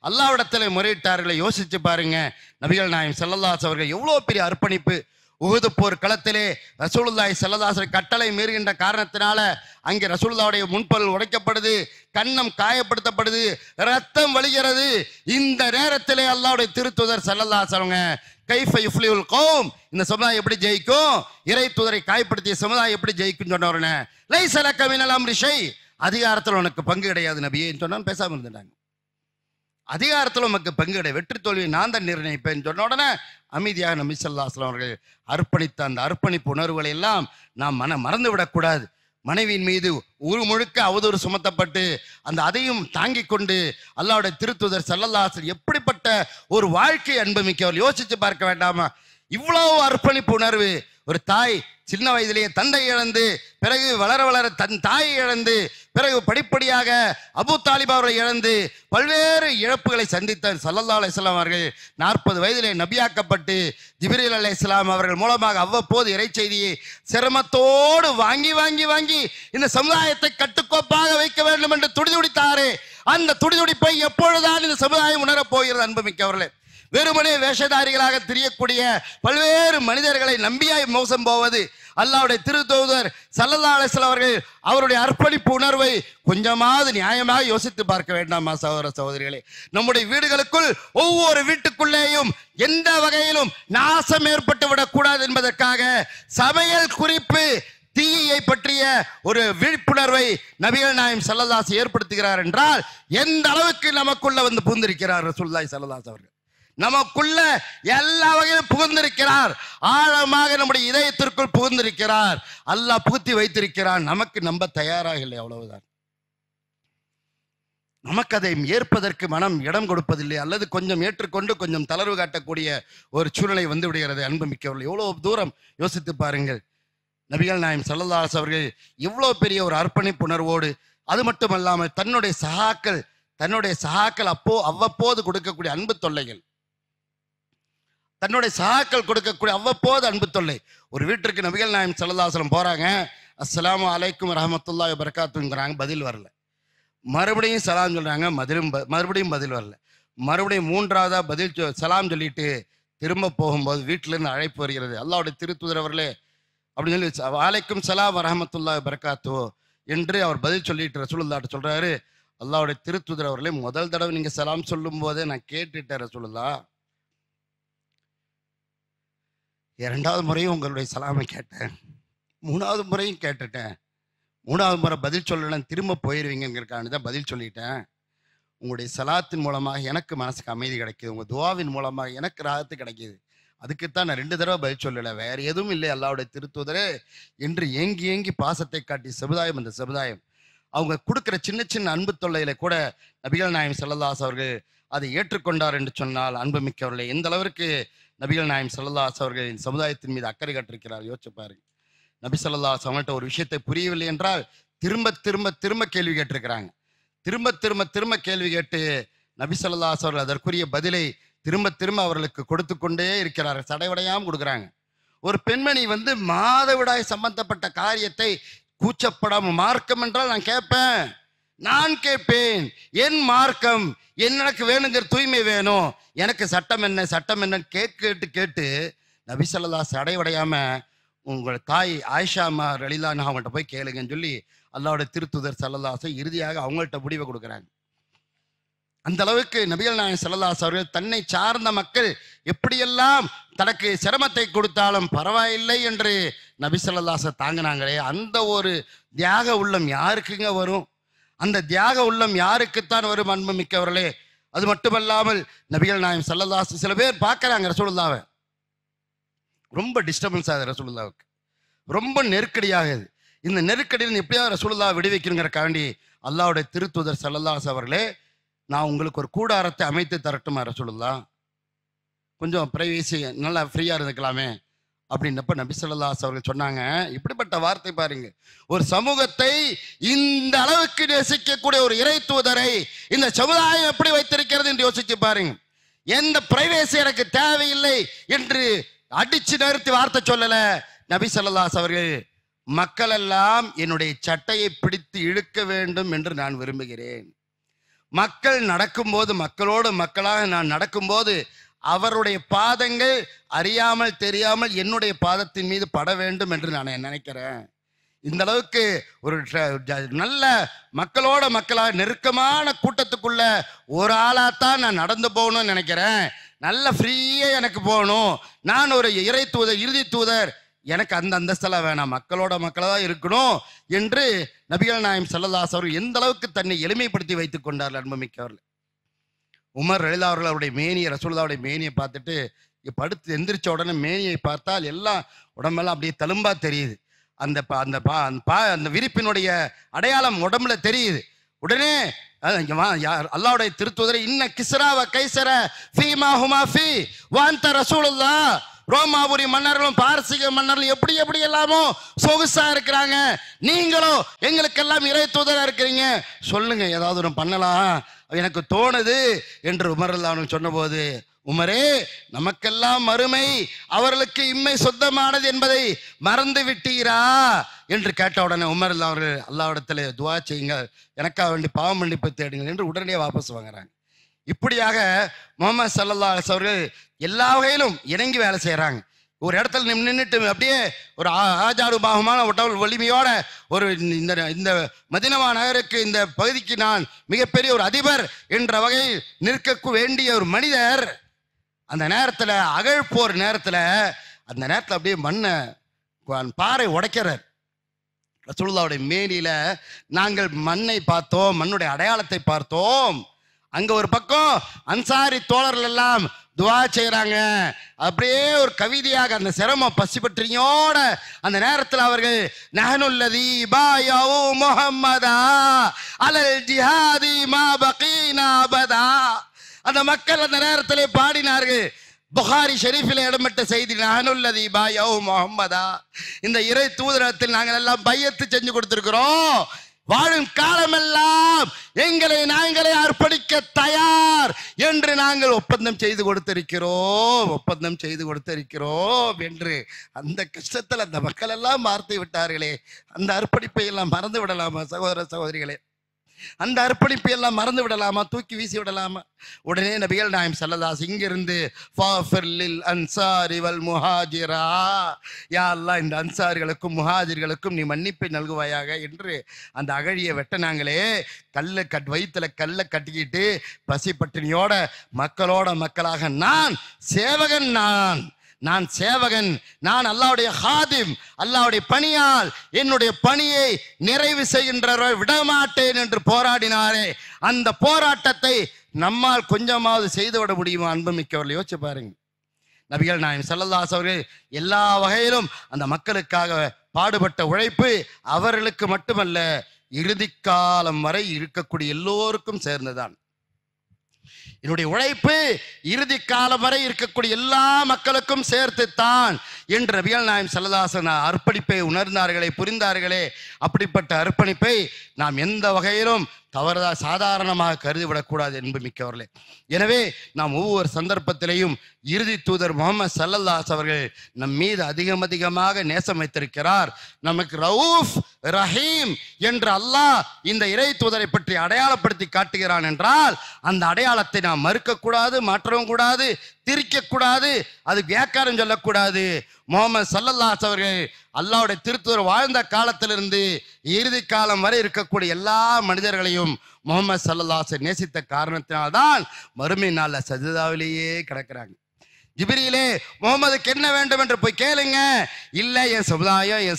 அல்லாஹ்விடத்திலே முறையிட்டார்களை. யோசிச்சு பாருங்க, நபிகள் நாயகம் ஸல்லல்லாஹு அலைஹி அவர்கள் எவ்வளவு பெரிய அர்ப்பணிப்பு. உஹது போர் களத்திலே ரசூலுல்லாஹி ஸல்லல்லாஹு அலைஹி கட்டளை மீறுகின்ற காரணத்தினால அங்கே ரசூலுல்லாஹுடைய முன்பல் உடைக்கப்படுது, கன்னம் காயப்படுத்தப்படுது, ரத்தம் வழிகிறது. இந்த நேரத்திலே அல்லாஹ்வுடைய திருத்தூதர் ஸல்லல்லாஹு அலைஹி வஸல்லம் கைஃப யுஃப்லிஹுல் கௌம், இந்த சமுதாயம் எப்படி ஜெயிக்கும், இறை தூதரை காயப்படுத்திய சமுதாயம் எப்படி ஜெயிக்கும் சொன்னவரே, லைஸ லக மினல் அம்ரி ஷை, அதிகாரத்தில் உனக்கு பங்கு கிடையாது நபியே சொன்னான்னு பேசாமல் இருந்துட்டாங்க. அதிகாரத்தில் உனக்கு பங்கு கிடையாது, வெற்றி தோல்வியை நான் தான் நிர்ணயிப்பேன் சொன்ன உடனே அமைதியாக நபி ஸல்லல்லாஹு அலைஹி வஸல்லம் அவர்கள் அர்ப்பணித்த அந்த அர்ப்பணிப்பு உணர்வுகளை எல்லாம் நாம் மறந்து விடக்கூடாது. மனைவியின் மீது ஊர் முழுக்க அவதூறு சுமத்தப்பட்டு அதையும் தாங்கிக் கொண்டு அல்லாஹ்வுடைய திருத்தூதர் ஸல்லல்லாஹு அலைஹி வஸல்லம் எப்படிப்பட்ட ஒரு வாழ்க்கை அன்புமிக்கவர் யோசிச்சு பார்க்க வேண்டாமா? இவ்வளவு அர்ப்பணிப்பு உணர்வு, ஒரு தாய் சின்ன வயதிலேயே தந்தை இழந்து, பிறகு வளர வளர தன் தாயை இழந்து, பிறகு படிப்படியாக அபூ தாலிப் அவர்களை இழந்து பல்வேறு இழப்புகளை சந்தித்த ஸல்லல்லாஹு அலைஹி வஸல்லம் அவர்கள் 40 வயதிலே நபியாக்கப்பட்டு ஜிப்ரீல் அலைஹிஸ்ஸலாம் அவர்கள் மூலமாக அவ்வப்போது இறைச்செய்தியை சிரமத்தோடு வாங்கி வாங்கி வாங்கி இந்த சமுதாயத்தை கட்டுக்கோப்பாக வைக்க வேண்டும் என்று துடிதுடித்தாரே, அந்த துடிதுடிப்பை எப்பொழுதுதான் இந்த சமுதாயம் உணரப் போகிறது? அன்புமிக்கவர்களே, வெறுமனே வேஷதாரிகளாக தெரியக்கூடிய பல்வேறு மனிதர்களை நம்பியாய் மோசம் போவது. அல்லாஹ்வுடைய திருத்தூதர் ஸல்லல்லாஹு அலைஹி வஸல்லம் அவர்கள் அவருடைய அர்ப்பணிப்பு உணர்வை கொஞ்சமாவது நியாயமாக யோசித்து பார்க்க வேண்டாமா சகோதர சகோதரிகளே? நம்முடைய வீடுகளுக்குள் ஒவ்வொரு வீட்டுக்குள்ளேயும் எந்த வகையிலும் நாசம் ஏற்பட்டு விடக்கூடாது என்பதற்காக சமையல் குறிப்பு தீயை பற்றிய ஒரு விழிப்புணர்வை நபிகள் நாயகம் ஸல்லல்லாஹு அலைஹி வஸல்லம் ஏற்படுத்துகிறார் என்றால் எந்த அளவுக்கு நமக்குள்ள வந்து புகுந்திருக்கிறார் ரசூலுல்லாஹி ஸல்லல்லாஹு அலைஹி வஸல்லம். நமக்குள்ள எல்லா வகையிலும் புகுந்திருக்கிறார். ஆழமாக நம்முடைய இதயத்திற்குள் புகுந்திருக்கிறார். அல்லாஹ் புகுத்தி வைத்திருக்கிறான். நமக்கு நம்ப தயாராக இல்லை, அவ்வளவுதான். நமக்கு அதை ஏற்பதற்கு மனம் இடம் கொடுப்பதில்லை, அல்லது கொஞ்சம் ஏற்றுக்கொண்டு கொஞ்சம் தளர்வு காட்டக்கூடிய ஒரு சூழ்நிலை வந்து விடுகிறது. அன்பு மிக்கவர்கள், எவ்வளவு தூரம் யோசித்து பாருங்கள். நபிகள் நாயகம் ஸல்லல்லாஹு அலைஹி அவர்கள் இவ்வளவு பெரிய ஒரு அர்ப்பணிப்பு உணர்வோடு, அது மட்டுமல்லாமல் தன்னுடைய சகாக்கள் அவ்வப்போது கொடுக்கக்கூடிய அன்பு தொல்லைகள், தன்னுடைய சகாக்கள் கொடுக்கக்கூடிய அவ்வப்போது அன்பு தொல்லை. ஒரு வீட்டிற்கு நபிகள் நாயகம் ஸல்லல்லாஹு அலைஹி வஸல்லம் போறாங்க, அஸ்ஸலாமு அலைக்கும் வரஹ்மத்துல்லாஹி வபரகாத்துஹுங்கறாங்க, பதில் வரல. மறுபடியும் சலாம் சொல்றாங்க, மறுபடியும் பதில் வரல. மறுபடியும் மூன்றாவதா சலாம் சொல்லிட்டு திரும்ப போகும்போது வீட்டில இருந்து அழைப்பு வருகிறது. அல்லாஹ்வுடைய திருத்தூதர் அவர்களே அப்படின்னு சொல்லி அலைக்கும் சலாம் வரஹ்மத்துல்லாஹி வபரகாத்துஹு என்று அவர் பதில் சொல்லிட்டு ரசூலுல்லாஹ் சொல்றாரு, அல்லாஹ்வுடைய திருத்தூதர் அவர்களே, முதல் தடவை நீங்க சலாம் சொல்லும் போதே நான் கேட்டுட்டேன் ரசூலுல்லாஹ், இரண்டாவது முறையும் உங்களுடைய சலாமை கேட்டேன், மூணாவது முறையும் கேட்டுட்டேன், மூணாவது முறை பதில் சொல்லலன்னு திரும்ப போயிடுவீங்கிறதுக்காண்டி தான் பதில் சொல்லிட்டேன். உங்களுடைய சலாத்தின் மூலமாக எனக்கு மனசுக்கு அமைதி கிடைக்குது, உங்கள் துவாவின் மூலமாக எனக்கு ராகத்து கிடைக்கிது, அதுக்குத்தான் நான் 2 தடவை பதில் சொல்லலை, வேற எதுவும் இல்லை அல்லாஹ்வுடைய திருத்தூதரே என்று ஏங்கி ஏங்கி பாசத்தை காட்டி சமுதாயம், அந்த சமுதாயம் அவங்க கொடுக்குற சின்ன சின்ன அன்பு தொல்லையில கூட நபிகள் நாயகம் ஸல்லல்லாஹு அலைஹி அவர்கள் அதை ஏற்றுக்கொண்டார் என்று சொன்னால் அன்பு மிக்கவர்களே, எந்த அளவிற்கு நபிகள் நாயகம் ஸல்லல்லாஹு அலைஹி அவர்கள் இந்த சமுதாயத்தின் மீது அக்கறை காட்டிருக்கிறார் யோசிச்சு பாருங்க. நபி ஸல்லல்லாஹு அலைஹி அவங்கள்ட்ட ஒரு விஷயத்தை புரியவில்லை என்றால் திரும்ப திரும்ப திரும்ப கேள்வி கேட்டிருக்கிறாங்க. திரும்ப திரும்ப திரும்ப கேள்வி கேட்டு நபி ஸல்லல்லாஹு அலைஹி அவர்கள் அதற்குரிய பதிலை திரும்ப திரும்ப அவர்களுக்கு கொடுத்து கொண்டே இருக்கிறார்கள், சடைவடையாமல் கொடுக்குறாங்க. ஒரு பெண்மணி வந்து மாதவிடாய் சம்பந்தப்பட்ட காரியத்தை கூச்சப்படாம, மார்க்கம் என்றால் நான் கேட்பேன், என் மார்க்கம் எனக்கு வேணுங்கிற தூய்மை வேணும், எனக்கு சட்டம் என்ன கேட்டு கேட்டு நபி ஸல்லல்லாஹு அலைஹி அடைவடையாம உங்கள் தாய் ஆயிஷா அம்மா ரலியல்லாஹு அன்ஹா அவங்கள்ட்ட போய் கேளுங்கன்னு சொல்லி அல்லாஹ்வுடைய திருத்தூதர் ஸல்லல்லாஹு அலைஹி இறுதியாக அவங்கள்ட்ட முடிவை கொடுக்குறாங்க. அந்த அளவுக்கு நபிகள் நாயகம் ஸல்லல்லாஹு அலைஹி அவர்கள் தன்னை சார்ந்த மக்கள் எப்படியெல்லாம் தனக்கு சிரமத்தை கொடுத்தாலும் பரவாயில்லை என்று நபி ஸல்லல்லாஹு அலைஹி தாங்கினாங்களே, அந்த ஒரு தியாக உள்ளம் யாருக்குங்க வரும்? அந்த தியாக உள்ளம் யாருக்குத்தான் வரும் அன்பு மிக்கவர்களே? அது மட்டுமல்லாமல் நபிகள் நாயகம் ஸல்லல்லாஹு அலைஹி சில பேர் பார்க்குறாங்க ரசூலுல்லாஹ்வை, ரொம்ப டிஸ்டர்பன்ஸ் ஆகுது ரசூலுல்லாஹ்வுக்கு, ரொம்ப நெருக்கடியாகுது. இந்த நெருக்கடியில் எப்படியாவது ரசூலுல்லாஹ் விடுவிக்கணுங்கிறக்காண்டி அல்லாஹ்வுடைய திருத்தூதர் ஸல்லல்லாஹு அலைஹி அவர்களே, நான் உங்களுக்கு ஒரு கூடாரத்தை அமைத்து தரட்டுமா ரசூலுல்லாஹ், கொஞ்சம் பிரைவேசி நல்லா ஃப்ரீயாக இருந்துக்கலாமே அப்படின்னப்ப நபி ஸல்லல்லாஹு அலைஹி அவர்கள் சொன்னாங்க, இப்படிப்பட்ட வார்த்தை பாருங்க, ஒரு சமூகத்தை இந்த அளவுக்கு நேசிக்கக்கூடிய ஒரு இறை தூதரை இந்த சமுதாயம் எப்படி வைத்திருக்கிறது என்று யோசிச்சு பாருங்க. எந்த பிரைவேசி எனக்கு தேவையில்லை என்று அடிச்சு நிறுத்தி வார்த்தை சொல்லல நபி ஸல்லல்லாஹு அலைஹி அவர்கள், மக்கள் எல்லாம் என்னுடைய சட்டையை பிடித்து இழுக்க வேண்டும் என்று நான் விரும்புகிறேன். மக்கள் நடக்கும்போது, மக்களோடு மக்களாக நான் நடக்கும்போது அவருடைய பாதங்கள் அறியாமல் தெரியாமல் என்னுடைய பாதத்தின் மீது பட வேண்டும் என்று நான் நினைக்கிறேன். இந்த அளவுக்கு ஒரு நல்ல மக்களோட மக்களாக நெருக்கமான கூட்டத்துக்குள்ள ஒரு ஆளாத்தான் நான் நடந்து போகணும்னு நினைக்கிறேன். நல்ல ஃப்ரீயே எனக்கு போகணும், நான் ஒரு இறை தூதர், இறுதி தூதர், எனக்கு அந்த அந்தஸ்தெல்லாம் வேணாம், மக்களோட மக்களாக தான் இருக்கணும் என்று நபிகள் நாயகம் ஸல்லல்லாஹு அலைஹி அவர்கள் எந்த அளவுக்கு தன்னை எளிமைப்படுத்தி வைத்துக் கொண்டார்கள் அன்புமிக்கவர்கள். உமர் ரலியல்லாஹு அவர்கள் அவருடைய மேனியை, ரசூலுல்லாஹ்வுடைய மேனியை பார்த்துட்டு படுத்து எந்திரிச்ச உடனே மேனியை பார்த்தால் எல்லாம் உடம்பெல்லாம் அப்படியே தழும்பா தெரியுது, அந்த விரிப்பினுடைய அடையாளம் உடம்புல தெரியுது. உடனே அல்லாஹ்வுடைய திருத்தூதரை, இன்ன கிஸ்ரா வ கைஸர ஃபீமா ஹுமா ஃபீ வ அன்த ரசூலுல்லாஹ், ரோமாபுரி மன்னர்களும் பாரசீக மன்னர்களும் எப்படி எப்படி எல்லாமோ சொகுசா இருக்கிறாங்க, நீங்களும் எங்களுக்கெல்லாம் இறை தூதரா இருக்கிறீங்க, சொல்லுங்க ஏதாவது ஒன்று பண்ணலாம் எனக்கு தோணுது என்று உமர் ரலியல்லாஹு சொன்ன போது, உமரே நமக்கெல்லாம் மறுமை அவர்களுக்கு இம்மை சொந்தமானது என்பதை மறந்து விட்டீரா என்று கேட்ட உடனே உமர் அவர்கள் அல்லாஹ்விடத்தில் துஆ செய்யுங்க, எனக்காக வேண்டி பாவ மன்னிப்பு தேடுங்கள் என்று உடனே வாபஸ் வாங்குறாங்க. இப்படியாக முஹம்மது ஸல்லல்லாஹு அலைஹி அவர்கள் எல்லா வகையிலும் இணங்கி வேலை செய்கிறாங்க. ஒரு இடத்துல நின்றுட்டு அப்படியே ஒரு ஆஜானுபாகமான வலிமையோட ஒரு இந்த மதீனா நகருக்கு இந்த பகுதிக்கு நான் மிகப்பெரிய ஒரு அதிபர் என்ற வகையில் நிற்க வேண்டிய ஒரு மனிதர் அந்த நேரத்தில் அகழ்போர் நேரத்தில் அந்த நேரத்தில் அப்படியே மண்ணை பாறை உடைக்கிறார். ரசூலுல்லாஹ்வுடைய மேனியில நாங்கள் மண்ணை பார்த்தோம், மண்ணுடைய அடையாளத்தை பார்த்தோம். அங்க ஒரு பக்கம் அன்சாரி தோழர்கள் எல்லாம் துவா செய்யறாங்க. அப்படியே ஒரு கவிதையாக அந்த சிரமம் பசிபற்றியோட அந்த நேரத்தில் அவர்கள் நஹனுல்லதி பாயவு முஹம்மதா அலல் ஜிஹாதி மா பகீனா அபதா, அந்த மக்கள் அந்த நேரத்திலே பாடினார்கள். புகாரி ஷெரீஃபில் இடம்பெற்ற செய்தி, நஹனுல்லதி பாயவு முஹம்மதா, இந்த இறை தூதரத்தில் நாங்கள் எல்லாம் பையத்து செஞ்சு கொடுத்திருக்கிறோம், வாழும் காலமெல்லாம் எங்களை நாங்களே அர்ப்பணிக்க தயார் என்று நாங்கள் ஒப்பந்தம் செய்து கொடுத்திருக்கிறோம் என்று அந்த கஷ்டத்தில் அந்த மக்கள் எல்லாம் பார்த்து விட்டார்களே, அந்த அர்ப்பணிப்பை எல்லாம் மறந்து விடலாமா சகோதர சகோதரிகளே? அந்த அர்ப்பணிப்பை எல்லாம் மறந்து விடலாமா, தூக்கி வீசி விடலாமா? உடனே நபிகள் நாயகம் ஸல்லல்லாஹு அலைஹி இங்கிருந்து ஃபாஃபிர் லில் அன்சாரி வல் முஹாஜிரா, யா அல்லாஹ் இந்த அன்சாரிகளுக்கும் முஹாஜிர்களுக்கும் நீ மன்னிப்பை நல்குவாயாக என்று அந்த அகழியை வெட்டினாங்களே, வயிற்றுல கல்லை கட்டிக்கிட்டு பசி பட்டினியோட மக்களாக நான் சேவகன், நான் சேவகன், நான் அல்லாஹ்வுடைய ஹாதிம், அல்லாஹ்வுடைய பணியால் என்னுடைய பணியை நிறைவு செய்கின்றவரை விடமாட்டேன் என்று போராடினாரே, அந்த போராட்டத்தை நம்மால் கொஞ்சமாவது செய்துவிட முடியுமா? அன்புமிக்கவர்கள் யோசிச்சு பாருங்க. நபிகள் நாயகம் ஸல்லல்லாஹு அலைஹி அவர்கள் எல்லா வகையிலும் அந்த மக்களுக்காக பாடுபட்ட உழைப்பு அவர்களுக்கு மட்டுமல்ல, இறுதி காலம் வரை இருக்கக்கூடிய எல்லோருக்கும் சேர்ந்துதான். என்னுடைய உழைப்பு இறுதி காலம் வரை இருக்கக்கூடிய எல்லா மக்களுக்கும் சேர்த்துத்தான் என்று நபிகள் நாயகம் ஸல்லல்லாஹு அலைஹி வஸல்லம் அர்ப்பணிப்பை உணர்ந்தார்களே, புரிந்தார்களே. அப்படிப்பட்ட அர்ப்பணிப்பை நாம் எந்த வகையிலும் சாதாரணமாக கருதிவிடக்கூடாது என்புமிக்கவர்களே. எனவே நாம் ஒவ்வொரு சந்தர்ப்பத்திலையும் இறுதி தூதர் முஹம்மது ஸல்லல்லாஹு அலைஹி அவர்கள் நம் மீது அதிகமாக நேசம் வைத்திருக்கிறார். நமக்கு ரவுஃப் ரஹீம் என்று அல்லாஹ் இந்த இறை தூதரை பற்றி அடையாளப்படுத்தி காட்டுகிறான் என்றால் அந்த அடையாளத்தை நாம் மறுக்கக்கூடாது, மாற்றவும் கூடாது, திரிக்கக்கூடாது, அது வியாக்காரம் சொல்லக்கூடாது. முஹம்மது ஸல்லல்லாஹு அலைஹி அவர்கள் அல்லாஹ்வுடைய திருத்தூதர் வாழ்ந்த காலத்திலிருந்து இறுதி காலம் வரை இருக்கக்கூடிய எல்லா மனிதர்களையும் முஹம்மது ஸல்லல்லாஹு அலைஹி நேசித்த காரணத்தினால்தான் மறுமை நாளில் சஜிதாவிலேயே கிடக்கிறாங்க. ஜிப்ரீலே முகமதுக்கு என்ன வேண்டும் என்று போய் கேளுங்க, இல்லை என்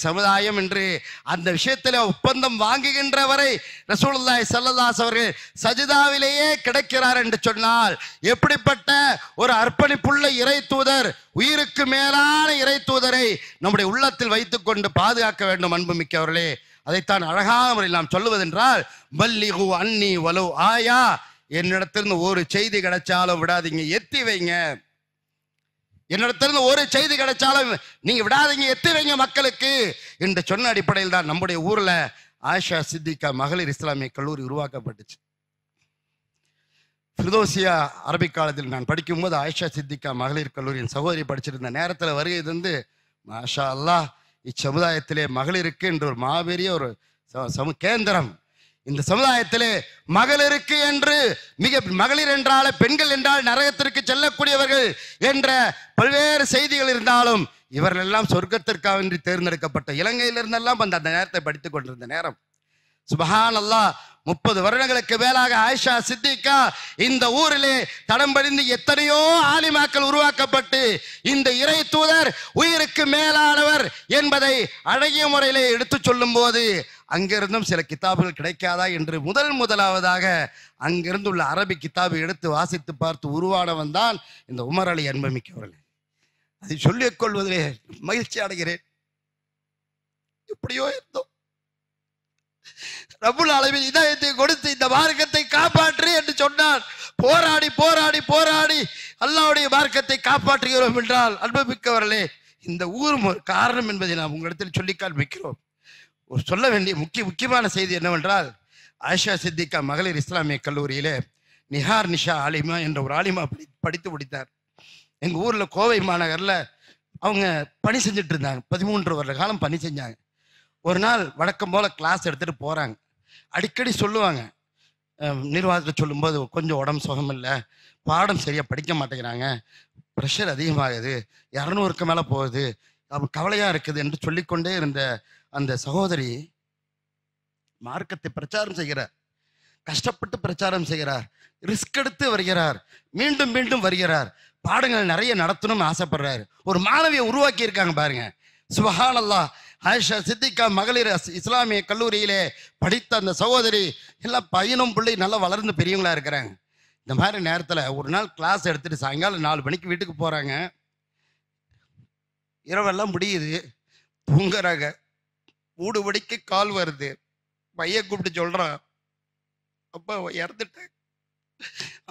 சமுதாயம் என்று அந்த விஷயத்தில் ஒப்பந்தம் வாங்குகின்ற வரை ரசூலுல்லாஹி ஸல்லல்லாஹு அலைஹி அவர்கள் சஜிதாவிலேயே கிடைக்கிறார் என்று சொன்னால் எப்படிப்பட்ட ஒரு அர்ப்பணிப்புள்ள இறை தூதர், உயிருக்கு மேலான இறை தூதரை நம்முடைய உள்ளத்தில் வைத்துக் கொண்டு பாதுகாக்க வேண்டும். அன்புமிக்கவர்களே, அதைத்தான் அழகான முறையில் நாம் சொல்லுவதென்றால், பல்லிகு அன்னி வலு ஆயா, என்னிடத்திலிருந்து ஒரு செய்தி கிடைச்சாலும் விடாதீங்க, எத்தி வைங்க. என்னிடத்திலிருந்து ஒரு செய்தி கிடைச்சாலும் நீங்க விடாதீங்க, எத்தி வைங்க மக்களுக்கு என்று சொன்ன அடிப்படையில் தான் நம்முடைய ஊர்ல ஆயிஷா சித்திகா மகளிர் இஸ்லாமிய கல்லூரி உருவாக்கப்பட்டுச்சு. ஃபிர்தௌசியா அரபிக் காலத்தில் நான் படிக்கும்போது ஆயிஷா சித்திகா மகளிர் கல்லூரியின் சகோதரி படிச்சிருந்த நேரத்தில் வருகை தந்து, மாஷா அல்லாஹ், இச்சமுதாயத்திலே மகளிருக்கு என்று ஒரு மாபெரிய ஒரு கேந்திரம், இந்த சமுதாயத்திலே மகளிருக்கு என்று மகளிர் என்றால் பெண்கள் என்றால் நரகத்திற்கு செல்லக்கூடியவர்கள் என்ற பல்வேறு செய்திகள் இருந்தாலும் இவர்கள் எல்லாம் சொர்க்கத்திற்காக தேர்ந்தெடுக்கப்பட்ட இலங்கையிலிருந்தெல்லாம் அந்த நேரத்தை படித்துக் கொண்டிருந்த நேரம். சுபஹான் அல்லாஹ், 30 வருடங்களுக்கு மேலாக ஆயிஷா சித்திகா இந்த ஊரிலே தடம் படிந்து எத்தனையோ ஆலிமாக்கள் உருவாக்கப்பட்டு இந்த இறை தூதர் உயிருக்கு மேலானவர் என்பதை அழகிய முறையிலே எடுத்து சொல்லும் போது அங்கிருந்தும் சில கிதாபுகள் கிடைக்காதா என்று முதலாவதாக அங்கிருந்து உள்ள அரபி கிதாபை எடுத்து வாசித்து பார்த்து உருவானவன் தான் இந்த உமர் அலி அன்புமிக்கவர்கள். அதை சொல்லிக் கொள்வதிலே மகிழ்ச்சி அடைகிறேன். எப்படியோ இருந்தோம், ரப்புல் ஆலமீன் இதயத்தை கொடுத்து இந்த மார்க்கத்தை காப்பாற்று என்று சொன்னார். போராடி போராடி போராடி அல்லாஹ்வுடைய மார்க்கத்தை காப்பாற்றுகிறோம் என்றால் அன்புமிக்கவர்களே, இந்த ஊரும் ஒரு காரணம் என்பதை நாம் உங்களிடத்தில் சொல்லி காண்பிக்கிறோம். ஒரு சொல்ல வேண்டிய முக்கியமான செய்தி என்னவென்றால், ஆயிஷா சித்திகா மகளிர் இஸ்லாமிய கல்லூரியிலே நிஹார் நிஷா ஆலிமா என்ற ஒரு ஆலிமா படித்து முடித்தார். எங்கள் ஊரில் கோவை மாநகரில் அவங்க பணி செஞ்சுட்டு இருந்தாங்க. 13 வருட காலம் பணி செஞ்சாங்க. ஒரு நாள் வழக்கம் போல் கிளாஸ் எடுத்துகிட்டு போகிறாங்க. அடிக்கடி சொல்லுவாங்க, நிர்வாகத்தில் சொல்லும்போது கொஞ்சம் உடம்பு சுகம் இல்லை, பாடம் சரியாக படிக்க மாட்டேங்கிறாங்க, ப்ரெஷர் அதிகமாகுது, 200க்கு மேலே போகுது, கவலையாக இருக்குது என்று சொல்லிக்கொண்டே இருந்த அந்த சகோதரி மார்க்கத்தை பிரச்சாரம் செய்கிறார். கஷ்டப்பட்டு பிரச்சாரம் செய்கிறார், ரிஸ்க் எடுத்து வருகிறார், மீண்டும் மீண்டும் வருகிறார், பாடங்கள் நிறைய நடத்தணும்னு ஆசைப்படுறாரு. ஒரு மாணவியை உருவாக்கி இருக்காங்க பாருங்க. சுபஹானல்லாஹ். ஆயிஷா சித்திகா மகளிர் இஸ்லாமிய கல்லூரியிலே படித்த அந்த சகோதரி எல்லாம் பையனும் பிள்ளை நல்லா வளர்ந்து பெரியவங்களா இருக்கிறாங்க. இந்த மாதிரி நேரத்தில் ஒரு நாள் கிளாஸ் எடுத்துட்டு சாயங்காலம் 4 மணிக்கு வீட்டுக்கு போறாங்க. இரவெல்லாம் முடியுது, தூங்குறாங்க. ஊடுபடிக்கு கால் வருது. பையன் கூப்பிட்டு சொல்றான், அப்பா இறந்துட்டேன்,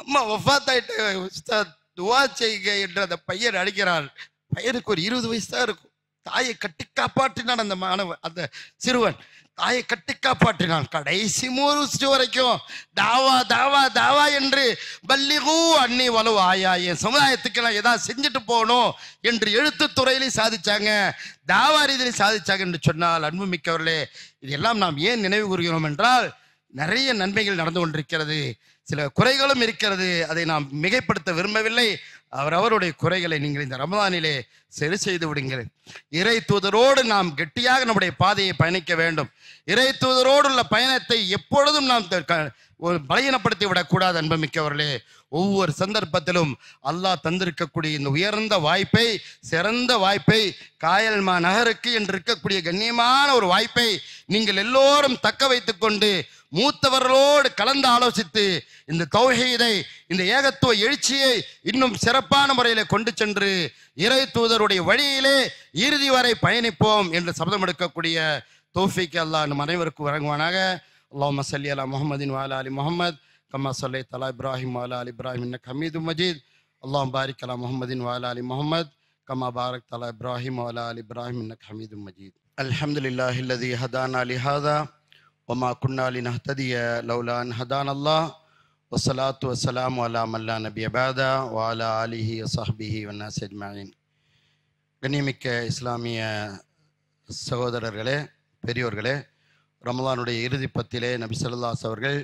அம்மா வஃபாத்தாயிட்ட, துவா செய்க என்று அந்த பையன் அடிக்கிறான். பையனுக்கு ஒரு 20 வயசு தான் இருக்கும். தாயை கட்டி காப்பாற்றினான் அந்த அந்த சிறுவன். தாயை கட்டி காப்பாற்றினான். கடைசி மூச்சு வரைக்கும் தாவா தாவா தாவா என்று பல்லிகு அன்னி வலு ஆயா, என் சமுதாயத்துக்கு நான் ஏதாவது செஞ்சுட்டு போகணும் என்று எழுத்துத்துறையிலையும் சாதிச்சாங்க, தாவா ரீதியிலையும் சாதிச்சாங்க என்று சொன்னால் அன்புமிக்கவர்களே, இதெல்லாம் நாம் ஏன் நினைவு கூறுகிறோம் என்றால், நிறைய நன்மைகள் நடந்து கொண்டிருக்கிறது, சில குறைகளும் இருக்கிறது. அதை நாம் மிகைப்படுத்த விரும்பவில்லை. அவருடைய குறைகளை நீங்கள் இந்த ரமலானிலே சரி செய்து விடுங்கள். இறை தூதரோடு நாம் கெட்டியாக நம்முடைய பாதையை பயணிக்க வேண்டும். இறை தூதரோடு உள்ள பயணத்தை எப்பொழுதும் நாம் பலகீனப்படுத்தி விடக்கூடாது. அன்புமிக்கவர்களே, ஒவ்வொரு சந்தர்ப்பத்திலும் அல்லாஹ் தந்திருக்கக்கூடிய இந்த உயர்ந்த வாய்ப்பை, சிறந்த வாய்ப்பை, காயல்மா நகருக்கு என்று இருக்கக்கூடிய கண்ணியமான ஒரு வாய்ப்பை நீங்கள் எல்லோரும் தக்க வைத்துக் கொண்டு மூத்தவர்களோடு கலந்து ஆலோசித்து இந்த தௌஹீதை, இந்த ஏகத்துவ எழுச்சியை இன்னும் சிறப்பான முறையில் கொண்டு சென்று இறை தூதருடைய வழியிலே இறுதி வரை பயணிப்போம் என்று சபதம் எடுக்கக்கூடிய தௌஃபீக் அல்லாஹ் நம் அனைவருக்கும் வழங்குவானாக. அல்லாஹும்ம ஸல்லி அலா முஹம்மதின் வ அலா அலி முஹம்மத் கமா ஸல்லைத அலா இப்ராஹிம் வ அலா அலி இப்ராஹிம் இன்னக ஹமீதும் மஜீத். அல்லாஹும்ம பாரிக் அலா முஹம்மதின் வ அலா அலி முஹம்மத் கமா பாரக்த அலா இப்ராஹிம் வ அலா அலி இப்ராஹிம் இன்னக ஹமீதும் மஜீத். அல்ஹம்துலில்லாஹில்லதி ஹதானா லிஹாதா வமா குன்னா லினஹ்ததிய லௌலா அன் ஹதானல்லாஹ் வஸ்ஸலாத்து வஸ்ஸலாமு அலா மல்லா நபிய பஅதா வ அலா ஆலிஹி வஸஹ்பிஹி வன்னாஸ் அஜ்மஈன். கண்ணியமிக்க இஸ்லாமிய சகோதரர்களே, பெரியோர்களே, ரமலானுடைய இறுதி பத்திலே நபி ஸல்லல்லாஹு அலைஹி அவர்கள்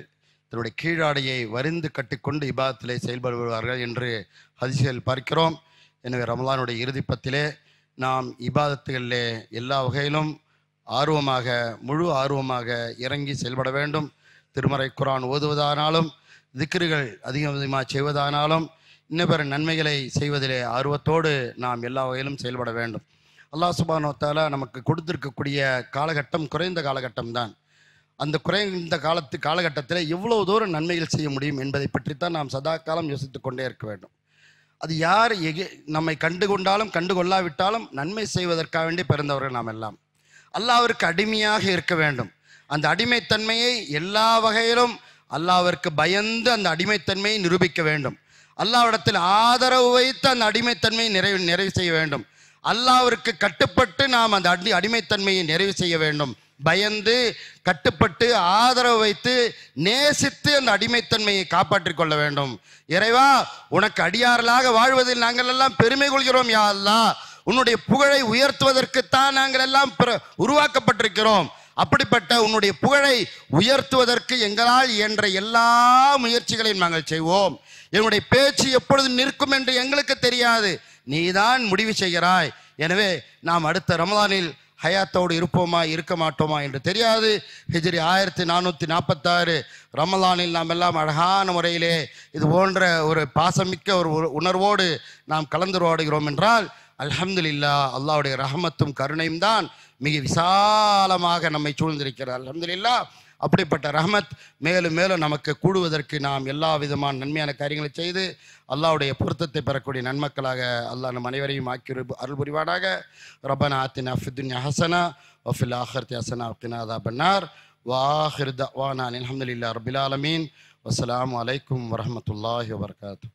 தன்னுடைய கீழாடையை வரிந்து கட்டிக்கொண்டு இபாதத்திலே செயல்படுவார்கள் என்று ஹதீஸில் பார்க்கிறோம். எனவே ரமலானுடைய இறுதி பத்திலே நாம் இபாதத்துகளிலே எல்லா வகையிலும் ஆர்வமாக, முழு ஆர்வமாக இறங்கி செயல்பட வேண்டும். திருமறை குர்ஆன் ஓதுவதானாலும், திக்ருகள் அதிகமாக செய்வதானாலும், இன்னும் பிற நன்மைகளை செய்வதிலே ஆர்வத்தோடு நாம் எல்லா வகையிலும் செயல்பட வேண்டும். அல்லாஹ் சுப்ஹானஹு வ தஆலா நமக்கு கொடுத்திருக்கக்கூடிய காலகட்டம் குறைந்த காலகட்டம்தான். அந்த குறைந்த காலகட்டத்தில் எவ்வளவு தூரம் நன்மைகள் செய்ய முடியும் என்பதை பற்றித்தான் நாம் சதா காலம் யோசித்து கொண்டே இருக்க வேண்டும். அது யார் நம்மை கண்டுகொண்டாலும் கண்டுகொள்ளாவிட்டாலும் நன்மை செய்வதற்காக வேண்டி பிறந்தவர்கள் நாம் எல்லாம். அல்லாஹ்விற்கு அடிமையாக இருக்க வேண்டும். அந்த அடிமைத்தன்மையை எல்லா வகையிலும் அல்லாஹ்விற்கு பயந்து அந்த அடிமைத்தன்மையை நிரூபிக்க வேண்டும். அல்லாஹ்விடத்தில் ஆதரவு வைத்து அந்த அடிமைத்தன்மையை நிறைவு செய்ய வேண்டும். அல்லாஹ்விற்கு கட்டுப்பட்டு நாம் அந்த அடிமைத்தன்மையை நிறைவு செய்ய வேண்டும். பயந்து, கட்டுப்பட்டு, ஆதரவு வைத்து, நேசித்து அந்த அடிமைத்தன்மையை காப்பாற்றிக் கொள்ள வேண்டும். இறைவா, உனக்கு அடியார்களாக வாழ்வதில் நாங்கள் எல்லாம் பெருமை கொள்கிறோம். யா அல்லாஹ், உன்னுடைய புகழை உயர்த்துவதற்குத்தான் நாங்கள் எல்லாம் உருவாக்கப்பட்டிருக்கிறோம். அப்படிப்பட்ட உன்னுடைய புகழை உயர்த்துவதற்கு எங்களால் என்ற எல்லா முயற்சிகளையும் நாங்கள் செய்வோம். என்னுடைய பேச்சு எப்பொழுது நிற்கும் என்று எங்களுக்கு தெரியாது, நீதான் முடிவு செய்கிறாய். எனவே நாம் அடுத்த ரமலானில் ஹயாத்தோடு இருப்போமா இருக்க மாட்டோமா என்று தெரியாது. ஹிஜ்ரி 1446 ரமலானில் நாம் எல்லாம் அழகான முறையிலே இது போன்ற ஒரு பாசமிக்க ஒரு உணர்வோடு நாம் கலந்துரையாடுகிறோம் என்றால் அல்ஹம்துலில்லாஹ், அல்லாஹ்வுடைய ரஹமத்தும் கருணையும் தான் மிக விசாலமாக நம்மை சூழ்ந்திருக்கிறார். அல்ஹம்துலில்லாஹ், அப்படிப்பட்ட ரஹமத் மேலும் மேலும் நமக்கு கூடுவதற்கு நாம் எல்லா விதமான நன்மையான காரியங்களை செய்து அல்லாஹ்வுடைய பொருத்தத்தை பெறக்கூடிய நன்மக்களாக அல்லாஹ் நம் அனைவரையும் ஆக்கி அருள் புரிவானாக. ரப்பனா ஆத்தினா ஃபித் துன்யா ஹஸனா வ ஃபில் ஆখিরাতি ஹஸனா வ கினா அஸாபன்னார். வ ஆখির தஅவானா அல்ஹம்துலில்லாஹி ரப்பில் ஆலமீன். வஸ்ஸலாமு அலைக்கும் வரஹ்மத்துல்லாஹி வபரகாத்துஹு.